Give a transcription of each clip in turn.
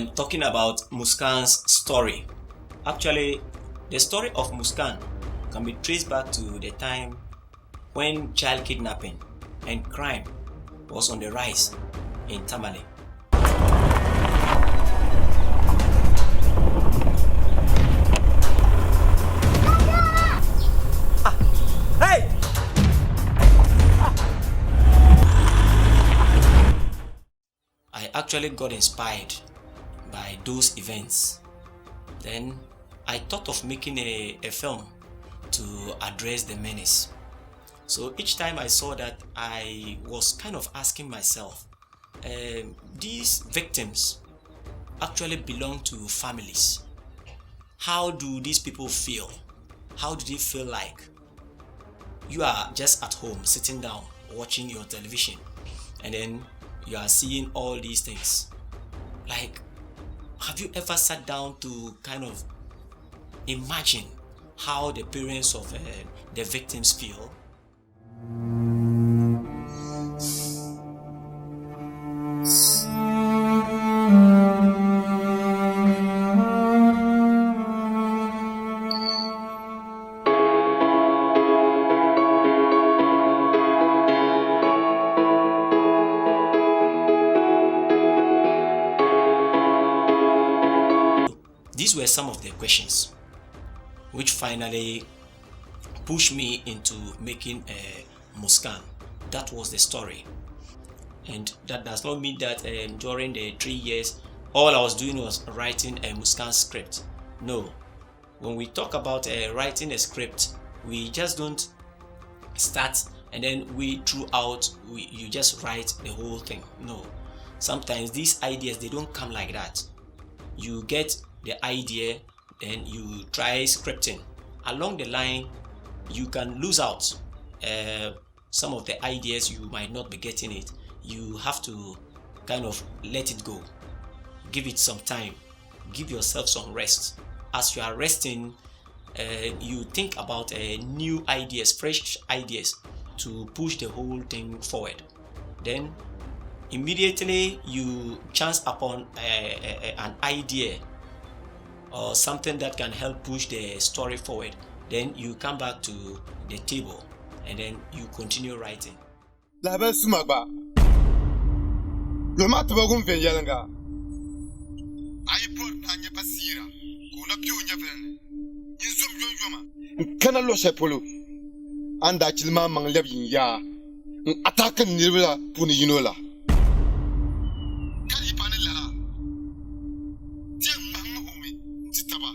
talking about Muskaan's story. Actually, the story of Muskaan can be traced back to the time when child kidnapping and crime was on the rise in Tamale. I actually got inspired by those events. Then I thought of making a film to address the menace. So each time I saw that, I was kind of asking myself, these victims actually belong to families. How do these people feel? How do they feel like? You are just at home sitting down watching your television, and then you are seeing all these things. Like, have you ever sat down to kind of imagine how the parents of the victims feel? These were some of the questions which finally pushed me into making Muskaan. That was the story. And that does not mean that during the 3 years all I was doing was writing a Muskaan script. No. When we talk about writing a script, we just don't start and then you just write the whole thing. No. Sometimes these ideas, they don't come like that. You get the idea, then you try scripting. Along the line, you can lose out some of the ideas. You might not be getting it. You have to kind of let it go. Give it some time. Give yourself some rest. As you are resting, you think about new ideas, fresh ideas to push the whole thing forward. Then immediately you chance upon an idea or something that can help push the story forward. Then you come back to the table and then you continue writing. Kana lo sepolo anda chilma mangleb ya attack nirula puni yinola kari panela tiang mahumi titaba.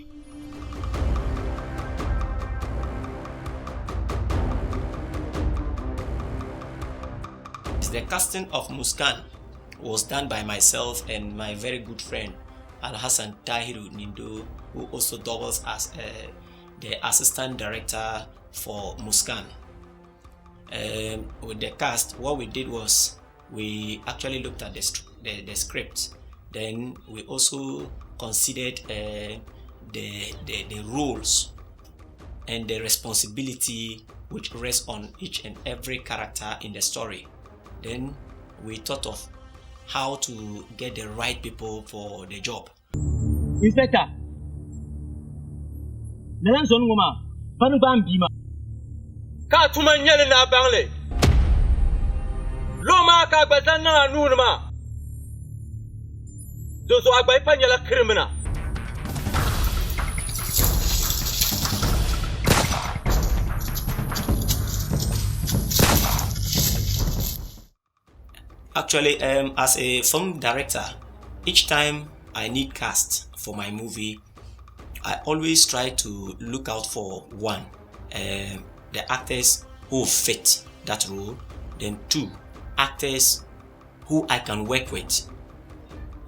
The casting of Muskaan was done by myself and my very good friend Al Hassan Tahiru Nindo, who also doubles as the assistant director for Muskaan. With the cast, what we did was we actually looked at the script. Then we also considered the roles and the responsibility which rests on each and every character in the story. Then we thought of how to get the right people for the job. Inspector, nalan son ngoma fanu bam bima ka tuma nyele na bangle lo ma ka gbazan na nunu ma zo agbai panyala criminal. Actually, as a film director, each time I need cast for my movie, I always try to look out for one, the actors who fit that role. Then two, actors who I can work with.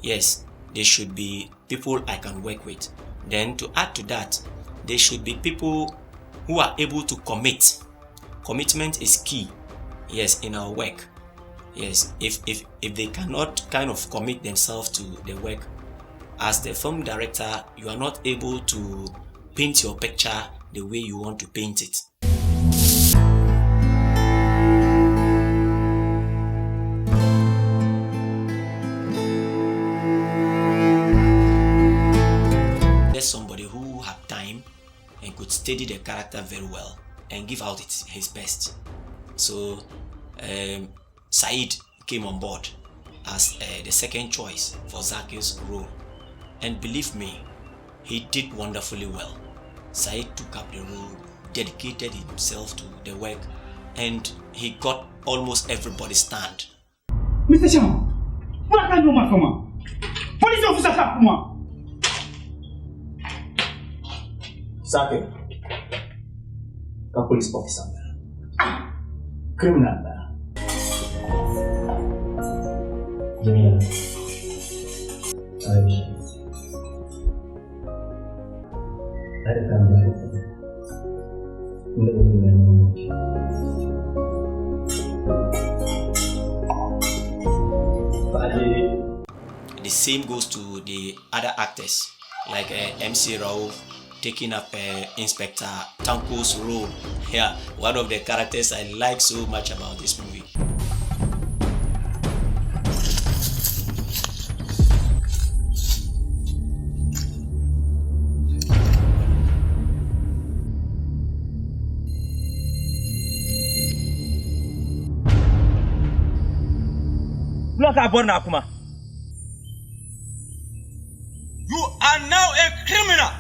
Yes, they should be people I can work with. Then to add to that, they should be people who are able to commit. Commitment is key, yes, in our work. Yes, if they cannot kind of commit themselves to the work, as the film director, you are not able to paint your picture the way you want to paint it. study the character very well and give out his best. So Said came on board as the second choice for Zaki's role, and believe me, he did wonderfully well. Said took up the role, dedicated himself to the work, and he got almost everybody's stand. Mr. Cham, what can you do for me? Police officer, come on. Zaki, ka police officer. Criminal. Jamila. Aisha. Ada kamera. Ini bukan The same goes to the other actors, like MC Rao taking up Inspector Tanko's role. Yeah, one of the characters I like so much about this movie. You are now a criminal.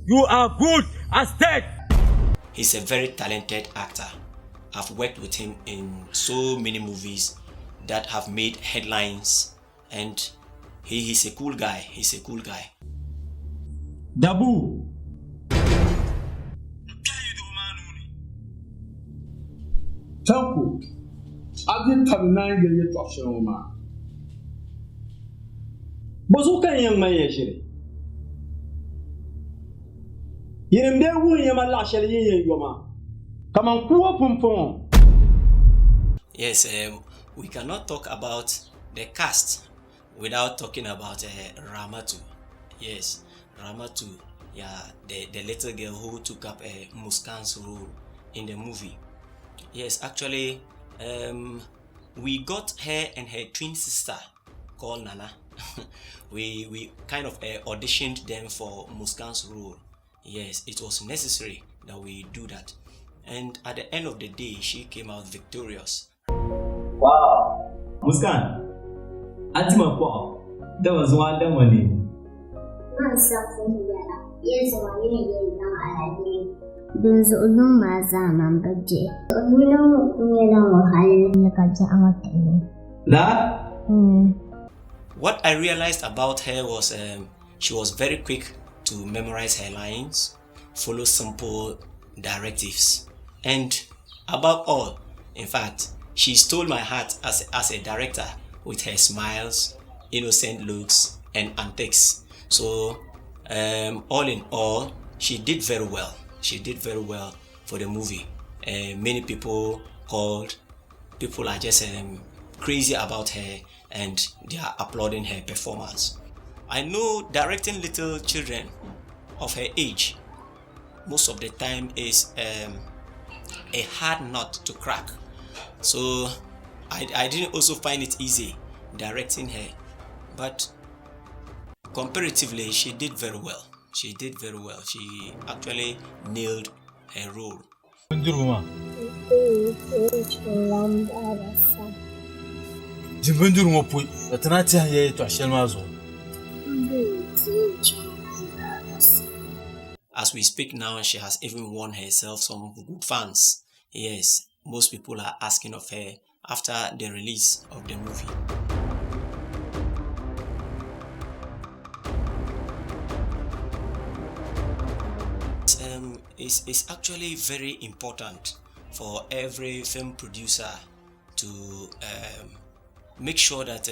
You are good as dead. He's a very talented actor. I've worked with him in so many movies that have made headlines, and he's a cool guy. He's a cool guy. Dabu. Tanko, I didn't have 9 years of showma. Bazuka yang mai shiri. Yin be wu yama la shali yin yoma. Kaman kuwa pumpon. Yes, we cannot talk about the cast without talking about Ramatu. Yes, Ramatu. Yeah, the little girl who took up Muskaan's role in the movie. Yes, actually, we got her and her twin sister called Nana. we kind of auditioned them for Muskaan's role. Yes, it was necessary that we do that, and at the end of the day, she came out victorious. Wow, Muskaan. Atima po. That was one day morning. There's no mazama budget. We don't know That? What I realized about her was she was very quick to memorize her lines, follow simple directives, and above all, in fact, she stole my heart as a director with her smiles, innocent looks, and antics. So, all in all, she did very well. She did very well for the movie. Many people are just crazy about her, and they are applauding her performance. I know directing little children of her age most of the time is a hard nut to crack. So I didn't also find it easy directing her, but comparatively she did very well. She did very well. She actually nailed her role. As we speak now, she has even won herself some good fans. Yes, most people are asking of her after the release of the movie. It's actually very important for every film producer to make sure that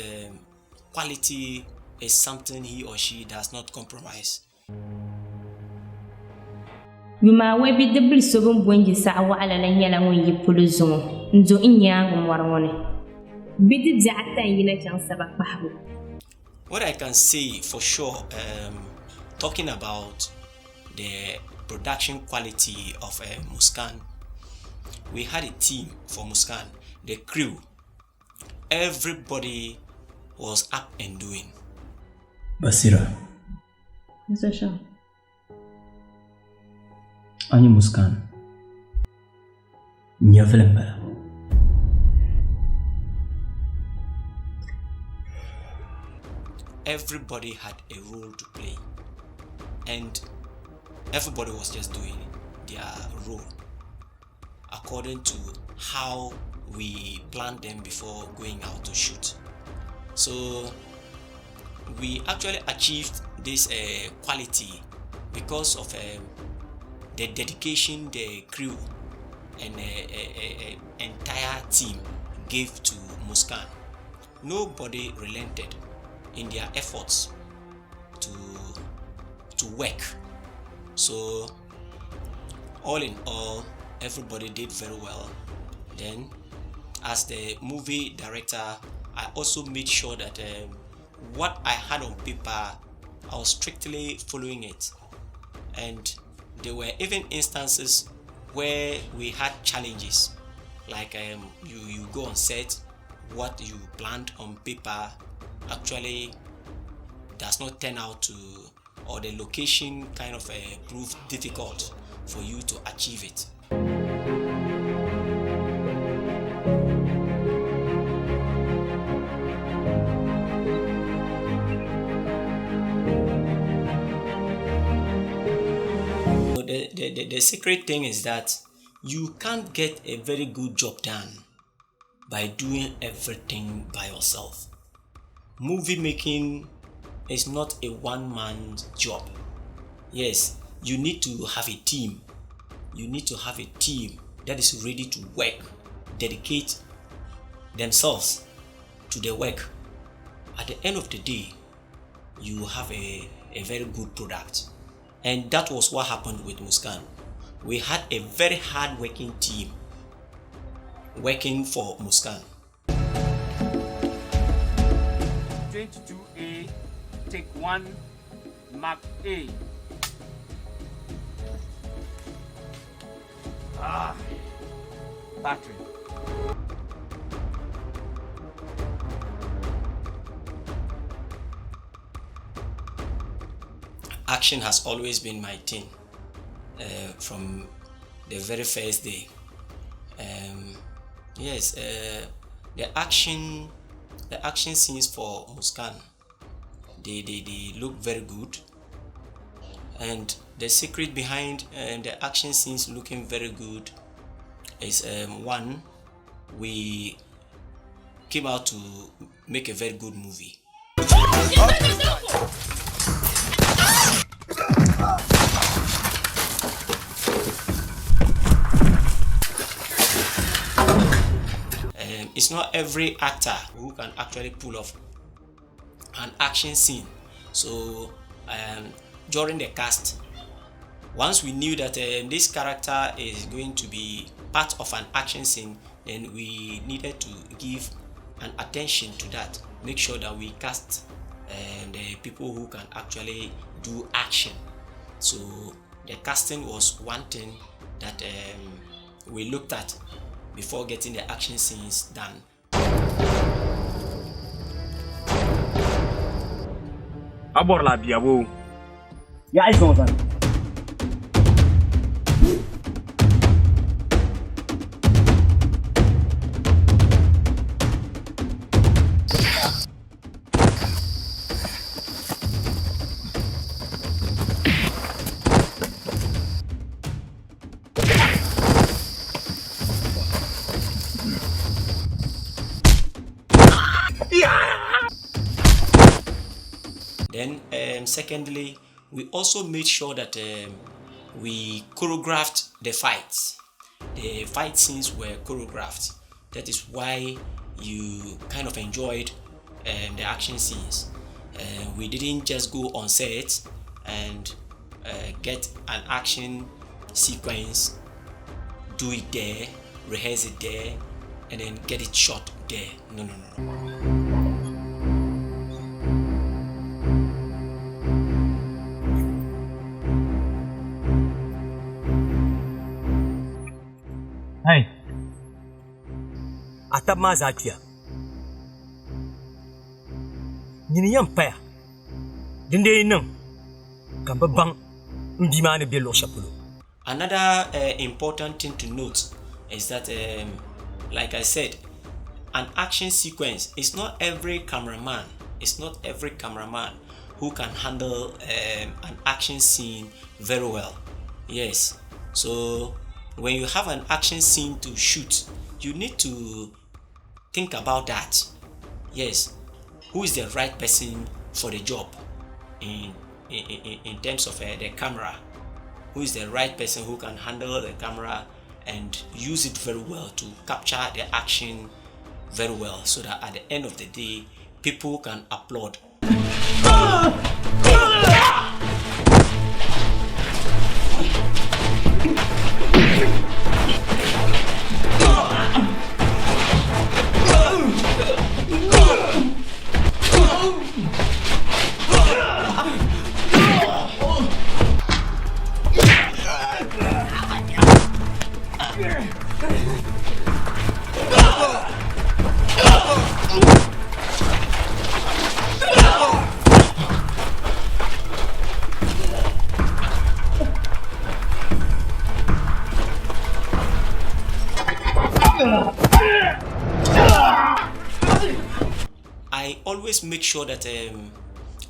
quality is something he or she does not compromise. Yuma webi debli sobon bonji sa wa ala la nyala won yipulu zongo nzo inya ngwarwone bidi jaata yina chan sabak bahbu. What I can say for sure, talking about the production quality of Muskaan, we had a team for Muskaan, the crew, everybody was up and doing. Basira. Mr. Shah. Ani Muskaan. Nyavlembala. Everybody had a role to play, and everybody was just doing their role according to how we planned them before going out to shoot. So we actually achieved this quality because of the dedication the crew and entire team gave to Muskaan. Nobody relented in their efforts to work. So all in all, everybody did very well. Then as the movie director, I also made sure that what I had on paper, I was strictly following it. And there were even instances where we had challenges, like you go on set, what you planned on paper actually does not turn out to, or the location kind of proved difficult for you to achieve it. The secret thing is that you can't get a very good job done by doing everything by yourself. Movie making is not a one-man job. Yes, you need to have a team. You need to have a team that is ready to work, dedicate themselves to the work. At the end of the day, you have a very good product. And that was what happened with Muskaan. We had a very hard-working team working for Muskaan. 22A, take 1, mark A. Battery. Action has always been my thing from the very first day. Yes, the action scenes for Muskaan, they look very good, and the secret behind the action scenes looking very good is one, we came out to make a very good movie. It's not every actor who can actually pull off an action scene. So during the cast, once we knew that this character is going to be part of an action scene, then we needed to give an attention to that. Make sure that we cast the people who can actually do action. So the casting was one thing that we looked at before getting the action scenes done. Abor la biabo. Ya izonzan. Then secondly, we also made sure that we choreographed the fights. The fight scenes were choreographed. That is why you kind of enjoyed the action scenes. We didn't just go on set and get an action sequence, do it there, rehearse it there, and then get it shot there. No. Hey. Atap ma zakia. Nyini yampaya. Dinde nan. Kamba bang. Ndimane belo shapulo. Another important thing to note is that, like I said, an action sequence is not every cameraman. It's not every cameraman who can handle an action scene very well. Yes, so when you have an action scene to shoot, you need to think about that. Yes, who is the right person for the job in terms of the camera? Who is the right person who can handle the camera and use it very well to capture the action very well, so that at the end of the day, people can applaud. I always make sure that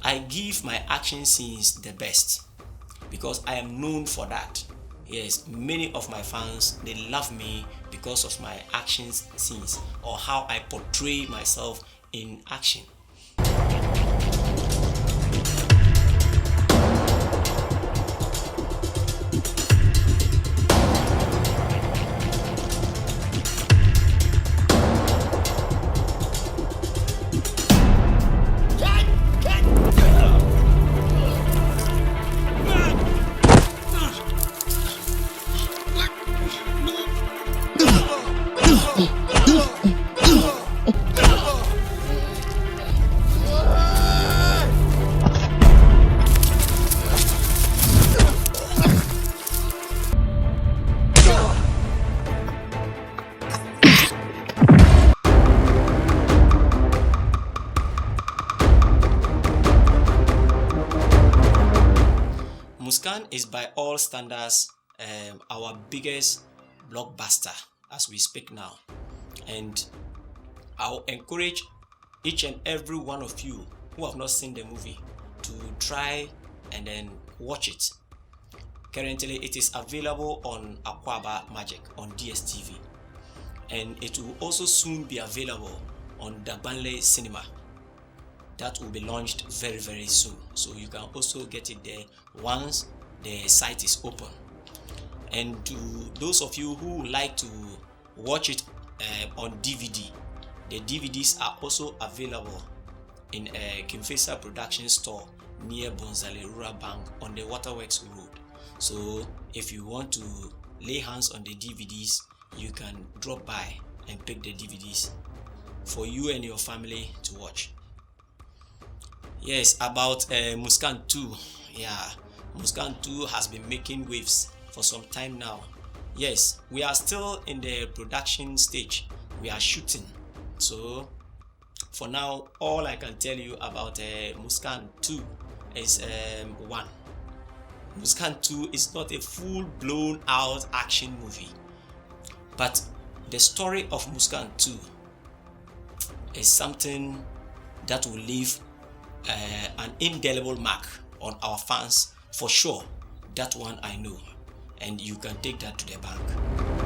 I give my action scenes the best, because I am known for that. Yes, many of my fans, they love me because of my action scenes or how I portray myself in action. Muskaan is by all standards our biggest blockbuster as we speak now, and I'll encourage each and every one of you who have not seen the movie to try and then watch it. Currently it is available on Aquaba Magic on DSTV, and it will also soon be available on Dagbanle Cinema. That will be launched very, very soon, so you can also get it there once the site is open. And to those of you who like to watch it on DVD, the DVDs are also available in a Kimfesa production store near Bonzale Rural Bank on the Waterworks Road. So if you want to lay hands on the DVDs, you can drop by and pick the DVDs for you and your family to watch. Yes, about Muskaan 2. Yeah, Muskaan 2 has been making waves for some time now. Yes, we are still in the production stage. We are shooting. So for now, all I can tell you about Muskaan 2 is one. Muskaan 2 is not a full-blown out action movie, but the story of Muskaan 2 is something that will leave an indelible mark on our fans for sure. That one I know, and you can take that to the bank.